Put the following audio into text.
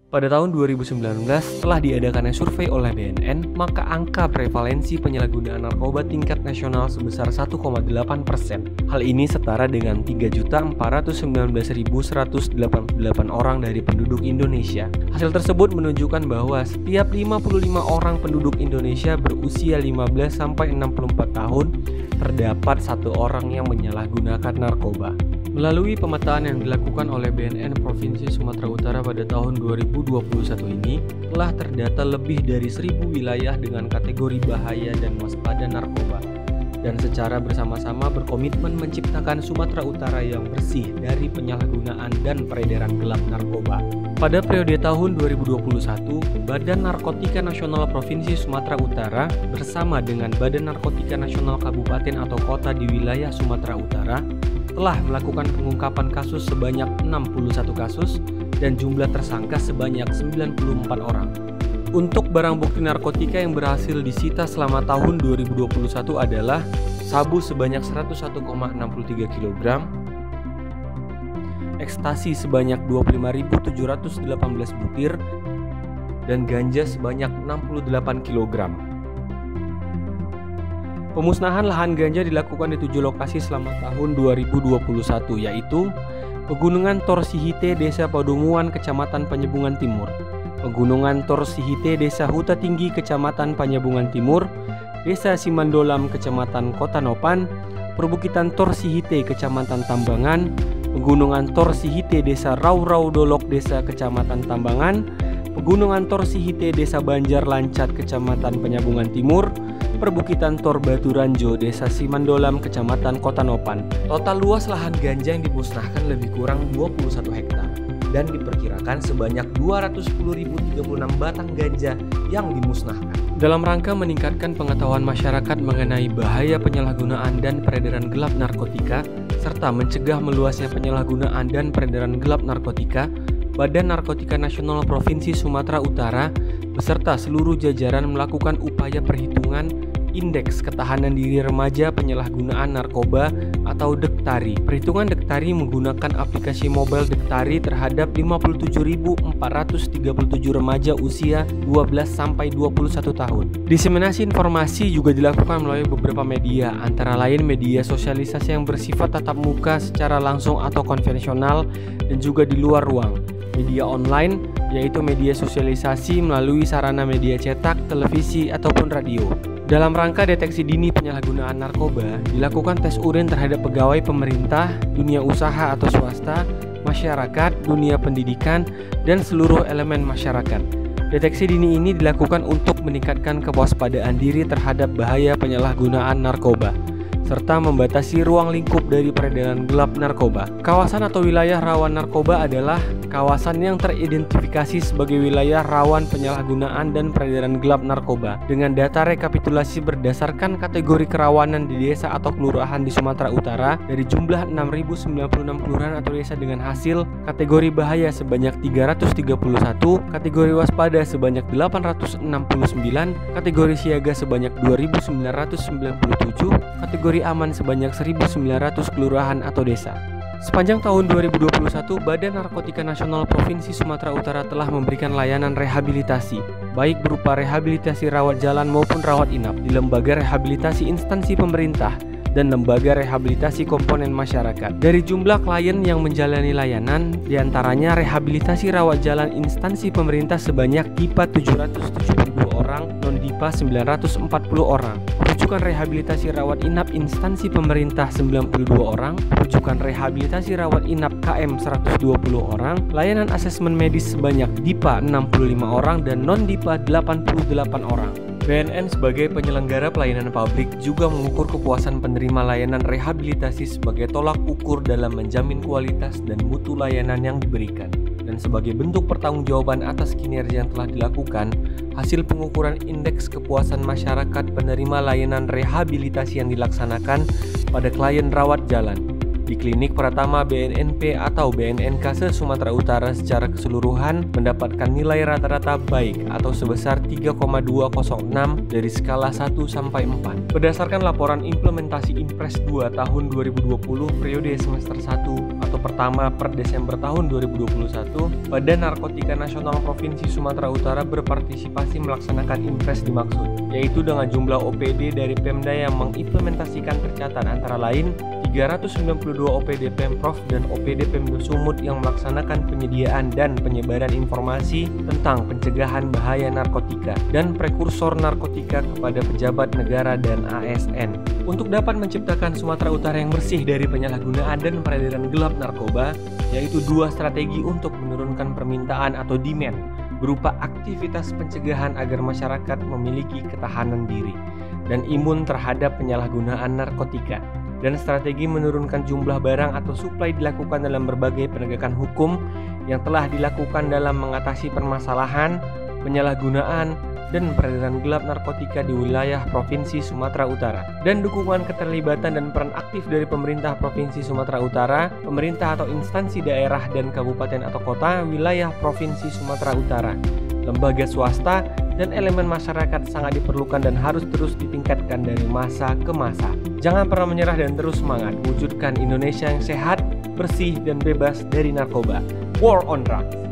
Pada tahun 2019, setelah diadakannya survei oleh BNN, maka angka prevalensi penyalahgunaan narkoba tingkat nasional sebesar 1,8%. Hal ini setara dengan 3.419.188 orang dari penduduk Indonesia. Hasil tersebut menunjukkan bahwa setiap 55 orang penduduk Indonesia berusia 15-64 tahun, terdapat satu orang yang menyalahgunakan narkoba. Melalui pemetaan yang dilakukan oleh BNN Provinsi Sumatera Utara pada tahun 2021 ini, telah terdata lebih dari 1.000 wilayah dengan kategori bahaya dan waspada narkoba, dan secara bersama-sama berkomitmen menciptakan Sumatera Utara yang bersih dari penyalahgunaan dan peredaran gelap narkoba. Pada periode tahun 2021, Badan Narkotika Nasional Provinsi Sumatera Utara bersama dengan Badan Narkotika Nasional Kabupaten atau Kota di wilayah Sumatera Utara telah melakukan pengungkapan kasus sebanyak 61 kasus dan jumlah tersangka sebanyak 94 orang. Untuk barang bukti narkotika yang berhasil disita selama tahun 2021 adalah sabu sebanyak 101,63 kg, ekstasi sebanyak 25.718 butir, dan ganja sebanyak 68 kg. Pemusnahan lahan ganja dilakukan di 7 lokasi selama tahun 2021, yaitu Pegunungan Torsihite, Desa Padumuan, Kecamatan Panyebungan Timur, Pegunungan Torsihite, Desa Huta Tinggi, Kecamatan Panyebungan Timur, Desa Simandolam, Kecamatan Kota Nopan, Perbukitan Torsihite, Kecamatan Tambangan, Pegunungan Torsihite, Desa Rau-Rau Dolok, Desa Kecamatan Tambangan, Pegunungan Torsihite, Desa Banjar Lancat, Kecamatan Panyebungan Timur, Perbukitan Tor Batu Ranjo, Desa Simandolam, Kecamatan Kota Nopan. Total luas lahan ganja yang dimusnahkan lebih kurang 21 hektar dan diperkirakan sebanyak 210.036 batang ganja yang dimusnahkan. Dalam rangka meningkatkan pengetahuan masyarakat mengenai bahaya penyalahgunaan dan peredaran gelap narkotika serta mencegah meluasnya penyalahgunaan dan peredaran gelap narkotika, Badan Narkotika Nasional Provinsi Sumatera Utara beserta seluruh jajaran melakukan upaya perhitungan Indeks Ketahanan Diri Remaja Penyalahgunaan Narkoba atau Dektari. Perhitungan Dektari menggunakan aplikasi mobile Dektari terhadap 57.437 remaja usia 12-21 tahun. Diseminasi informasi juga dilakukan melalui beberapa media, antara lain media sosialisasi yang bersifat tatap muka secara langsung atau konvensional dan juga di luar ruang. Media online, yaitu media sosialisasi melalui sarana media cetak, televisi, ataupun radio. Dalam rangka deteksi dini penyalahgunaan narkoba, dilakukan tes urin terhadap pegawai pemerintah, dunia usaha atau swasta, masyarakat, dunia pendidikan, dan seluruh elemen masyarakat. Deteksi dini ini dilakukan untuk meningkatkan kewaspadaan diri terhadap bahaya penyalahgunaan narkoba, serta membatasi ruang lingkup dari peredaran gelap narkoba. Kawasan atau wilayah rawan narkoba adalah kawasan yang teridentifikasi sebagai wilayah rawan penyalahgunaan dan peredaran gelap narkoba dengan data rekapitulasi berdasarkan kategori kerawanan di desa atau kelurahan di Sumatera Utara dari jumlah 6.096 kelurahan atau desa dengan hasil kategori bahaya sebanyak 331, kategori waspada sebanyak 869, kategori siaga sebanyak 2.997, kategori aman sebanyak 1.900 kelurahan atau desa. Sepanjang tahun 2021, Badan Narkotika Nasional Provinsi Sumatera Utara telah memberikan layanan rehabilitasi, baik berupa rehabilitasi rawat jalan maupun rawat inap di lembaga rehabilitasi instansi pemerintah dan lembaga rehabilitasi komponen masyarakat. Dari jumlah klien yang menjalani layanan, diantaranya rehabilitasi rawat jalan instansi pemerintah sebanyak DIPA 772 orang, non-DIPA 940 orang. Rujukan rehabilitasi rawat inap instansi pemerintah 92 orang, rujukan rehabilitasi rawat inap KM 120 orang, layanan asesmen medis sebanyak DIPA 65 orang dan non-DIPA 88 orang. BNN sebagai penyelenggara pelayanan publik juga mengukur kepuasan penerima layanan rehabilitasi sebagai tolak ukur dalam menjamin kualitas dan mutu layanan yang diberikan. Dan sebagai bentuk pertanggungjawaban atas kinerja yang telah dilakukan, hasil pengukuran indeks kepuasan masyarakat penerima layanan rehabilitasi yang dilaksanakan pada klien rawat jalan di Klinik Pratama BNNP atau BNNK se-Sumatera Utara secara keseluruhan mendapatkan nilai rata-rata baik atau sebesar 3,206 dari skala 1 sampai 4. Berdasarkan laporan implementasi Impres 2 tahun 2020 periode semester 1 atau pertama per Desember tahun 2021, Badan Narkotika Nasional Provinsi Sumatera Utara berpartisipasi melaksanakan impres dimaksud, yaitu dengan jumlah OPD dari Pemda yang mengimplementasikan tercatat antara lain 392 OPD Pemprov dan OPD Pemda Sumut yang melaksanakan penyediaan dan penyebaran informasi tentang pencegahan bahaya narkotika dan prekursor narkotika kepada pejabat negara dan ASN. Untuk dapat menciptakan Sumatera Utara yang bersih dari penyalahgunaan dan peredaran gelap narkoba, yaitu dua strategi untuk menurunkan permintaan atau demand berupa aktivitas pencegahan agar masyarakat memiliki ketahanan diri dan imun terhadap penyalahgunaan narkotika, dan strategi menurunkan jumlah barang atau suplai dilakukan dalam berbagai penegakan hukum yang telah dilakukan dalam mengatasi permasalahan penyalahgunaan dan peredaran gelap narkotika di wilayah Provinsi Sumatera Utara, dan dukungan keterlibatan dan peran aktif dari pemerintah Provinsi Sumatera Utara, pemerintah atau instansi daerah dan kabupaten atau kota wilayah Provinsi Sumatera Utara, lembaga swasta, dan elemen masyarakat sangat diperlukan dan harus terus ditingkatkan dari masa ke masa. Jangan pernah menyerah dan terus semangat wujudkan Indonesia yang sehat, bersih, dan bebas dari narkoba. War on Drugs.